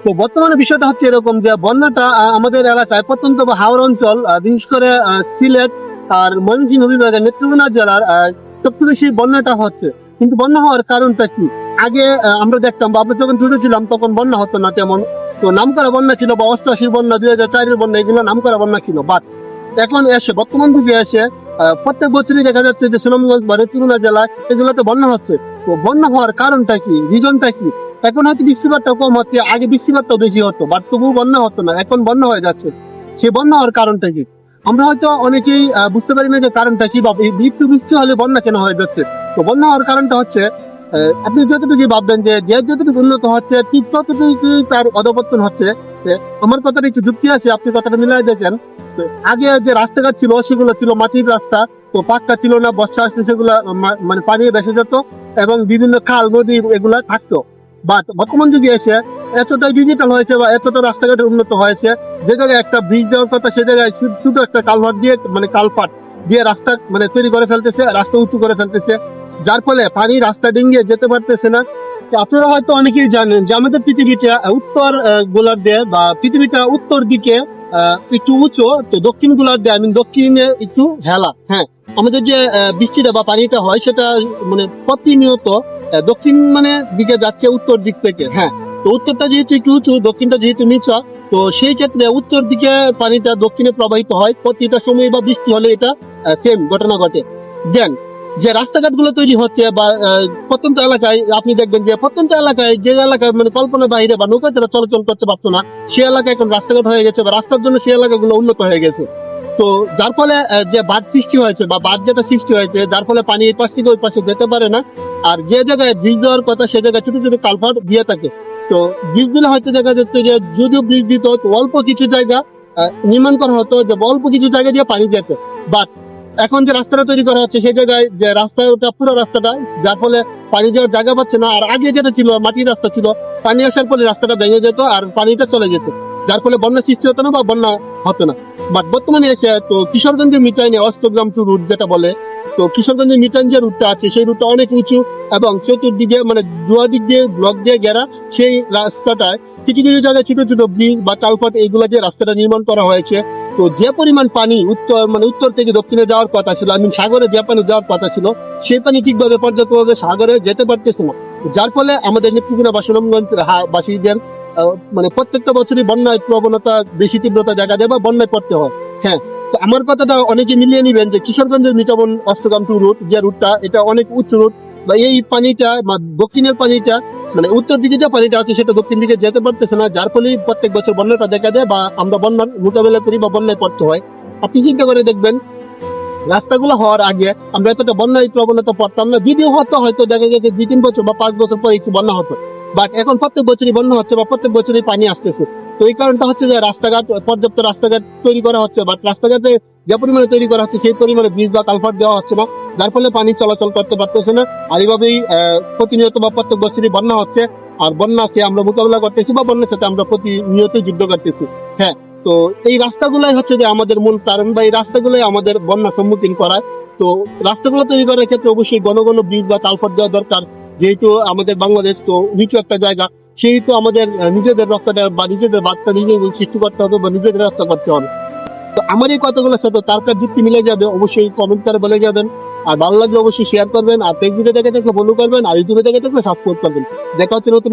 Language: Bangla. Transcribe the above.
তো বর্তমানে বিষয়টা হচ্ছে এরকম যে বন্যাটা আমাদের এলাকায় প্রত্যন্ত বা হাওড় অঞ্চল, বিশেষ করে সিলেট আর ময়মনসিংহ বিভাগের নেত্রকোনা জেলার সবচেয়ে বেশি বন্যাটা হচ্ছে। কিন্তু বন্যা হওয়ার কারণটা কি? আগে আমরা দেখতাম বা আমরা যখন ছোট ছিলাম তখন বন্যা হতো না তেমন। তো নামকরা বন্যা ছিল বা 88-র বন্যা, 2004-এর বন্যা, এগুলো নামকরা বন্যা ছিল। বাট এখন এসে বর্তমান যুগে এসে প্রত্যেক বছরই দেখা যাচ্ছে যে সুনামগঞ্জ বা নেত্রকোনা জেলায় এগুলোতে বন্যা হচ্ছে। তো বন্যা হওয়ার কারণটা কি, রিজনটা কি? এখন হয়তো বৃষ্টিপাতটা কম হচ্ছে, আগে বৃষ্টিপাতটা বেশি হতো, বাট তবুও বন্যা হতো না, এখন বন্যা হয়ে যাচ্ছে। সে বন্যা হওয়ার কারণটা কি? আমরা হয়তো অনেকেই বুঝতে পারি না যে কারণটা কি, বা একটু বৃষ্টি হলে বন্যা কেন হয়ে যাচ্ছে। তো বন্যা হওয়ার কারণটা হচ্ছে আপনি যতটুকু ভাববেন যে যে যতটুকু উন্নত হচ্ছে ঠিক ততটুকু তার অধপতন হচ্ছে। আমার কথাটা একটু যুক্তি আছে, আপনি কথাটা মিলাই দেখেন। তো আগে যে রাস্তাঘাট ছিল সেগুলো ছিল মাটির রাস্তা, তো পাক্কা ছিল না, বর্ষা আসলে সেগুলা মানে পানি ভেসে যেত এবং বিভিন্ন খাল নদী এগুলা থাকতো। বাট বর্তমান যুগে এসে এতটাই ডিজিটাল হয়েছে বা এতটা রাস্তাঘাটের উন্নত হয়েছে, যে জায়গায় একটা ব্রিজ দেওয়ার কথা সে জায়গায় শুধু একটা কালভার্ট দিয়ে, মানে কালপাট দিয়ে রাস্তা মানে তৈরি করে ফেলতেছে, রাস্তা উঁচু করে ফেলতেছে, যার ফলে পানি রাস্তা ডিঙ্গিয়ে যেতে পারতেছে না। তো আপনারা হয়তো অনেকেই জানেন যে আমাদের পৃথিবীটা উত্তর গোলার্ধ দিয়ে বা পৃথিবীটা উত্তর দিকে একটু উঁচু, তো দক্ষিণ গোলার্ধ দিয়ে দক্ষিণে একটু হেলা। হ্যাঁ, আমাদের যে বৃষ্টিটা বা পানিটা হয় সেটা মানে প্রতিনিয়ত দক্ষিণ মানে দিকে যাচ্ছে উত্তর দিক থেকে। হ্যাঁ, তো উত্তরটা যেহেতু একটু উঁচু, দক্ষিণটা যেহেতু নিচু, তো সেই ক্ষেত্রে উত্তর দিকে পানিটা দক্ষিণে প্রবাহিত হয় প্রতিটা সময়, বা বৃষ্টি হলে এটা সেম ঘটনা ঘটে। দেন যে রাস্তাঘাট গুলো তৈরি হচ্ছে বা প্রত্যন্ত এলাকায় আপনি দেখবেন যে প্রত্যন্ত এলাকায় যে এলাকায় মানে কল্পনা বাইরে বা নৌকা যারা চলাচল করতে পারতো না, সে এলাকায় এখন রাস্তাঘাট হয়ে গেছে বা রাস্তার জন্য সেই এলাকাগুলো উন্নত হয়ে গেছে। তো যার ফলে যে বাঁধ সৃষ্টি হয়েছে বা বাঁধ যেটা সৃষ্টি হয়েছে, যার ফলে পানি এই পাশ থেকে ওই পাশে যেতে পারে না। আর যে জায়গায় ব্রিজ দেওয়ার কথা সে জায়গায় ছোট ছোট কালভার্ট দিয়ে থাকে। তো ব্রিজ দিলে হয়তো দেখা যাচ্ছে যে যদিও ব্রিজ দিত, তো অল্প কিছু জায়গা নির্মাণ করা হতো, যে অল্প কিছু জায়গা দিয়ে পানি যেত। বাট এখন যে রাস্তাটা তৈরি করা হচ্ছে সেই জায়গায় যে রাস্তাটা পুরো রাস্তাটা, যার ফলে পানি যাওয়ার জায়গা পাচ্ছে না। আর আগে যেটা ছিল মাটির রাস্তা ছিল, পানি আসার ফলে রাস্তাটা ভেঙে যেত আর পানিটা চলে যেত, যার ফলে বন্যা সৃষ্টি হতো না বা বন্যা হতো না। বাট বর্তমানে এসে তো কিশোরগঞ্জের মিটাইনে অষ্টগ্রাম টু রুট যেটা বলে, তো কিশোরগঞ্জের মিটাইন যে রুটটা আছে সেই রুটটা অনেক উঁচু এবং চতুর্দিকে মানে দুদিক দিয়ে ব্লক দিয়ে ঘেরা। সেই রাস্তাটায় কিছু কিছু জায়গায় ছোট ছোট ব্রিজ বা কালভার্ট এইগুলা দিয়ে রাস্তাটা নির্মাণ করা হয়েছে। তো যে পরিমাণ পানি উত্তর থেকে দক্ষিণে যাওয়ার কথা ছিল, সাগরে যে পানি যাওয়ার কথা ছিল, সেই পানি ঠিকভাবে পর্যাপ্তভাবে সাগরে যেতে পারতেছে না, যার ফলে আমাদের নেত্রকোনা বা সুনামগঞ্জ বাসীদের মানে প্রত্যেকটা বছরই বন্যায় প্রবণতা বেশি তীব্রতা দেখা যায় বা বন্যায় পড়তে হয়। হ্যাঁ, তো আমার কথাটা অনেকে মিলিয়ে নিবেন যে কিশোরগঞ্জের মিটাবন অষ্টগ্রাম টু রুট যে রুটটা, এটা অনেক উচ্চ রুট, বা এই পানিটা বা দক্ষিণের পানিটা মানে উত্তর দিকে যে পানিটা আছে সেটা দক্ষিণ দিকে যেতে পারতেছে না, যার ফলে প্রত্যেক বছর বন্যাটা দেখা যায় বা আমরা বন্যার মোকাবেলা করি বা বন্যায় পড়তে হয়। আপনি চিন্তা করে দেখবেন রাস্তাগুলো হওয়ার আগে আমরা এতটা বন্যায় প্রবণতা পড়তাম না, যদিও হয়তো দেখা গেছে 2-3 বছর বা 5 বছর পরে একটু বন্যা হতো। বাট এখন প্রত্যেক বছরই বন্যা হচ্ছে বা প্রত্যেক বছরই পানি আসতেছে। তো এই কারণটা হচ্ছে যে রাস্তাঘাট, পর্যাপ্ত রাস্তাঘাট তৈরি করা হচ্ছে, বাট রাস্তাঘাটে যে পরিমাণে তৈরি করা হচ্ছে সেই পরিমাণে ব্রিজ বা কালভার্ট দেওয়া হচ্ছে না, যার ফলে পানি চলাচল করতে পারতেছে না। আর এইভাবেই প্রতিনিয়ত বা প্রত্যেক বছরই বন্যা হচ্ছে। আর বন্যাকে আমরা মোকাবেলা করতেছি বা বন্যার সাথে আমরা প্রতিনিয়ত যুদ্ধ করতেছি। হ্যাঁ, তো এই রাস্তাগুলাই হচ্ছে যে আমাদের মূল কারণ, বা এই রাস্তাগুলোই আমাদের বন্যার সম্মুখীন করায়। তো রাস্তাগুলো তৈরি করার ক্ষেত্রে অবশ্যই ঘন ঘন ব্রিজ বা কালভার্ট দেওয়া দরকার। যেহেতু আমাদের বাংলাদেশ তো নিচু একটা জায়গা, সেহেতু আমাদের নিজেদের রক্ষাটা বা নিজেদের বার্তা নিজে সৃষ্টি করতে হবে বা নিজেদের রক্ষা করতে হবে। তো আমার এই কথাগুলোর সাথে তার যুক্তি মিলে যাবে, অবশ্যই কমেন্ট করে বলে যাবেন। আর ভালো লাগলে অবশ্যই শেয়ার করবেন, আর ফেসবুকে দেখে ফলো করবেন, আর ইউটিউবে দেখে সাবস্ক্রাইব করবেন। দেখা হচ্ছে নতুন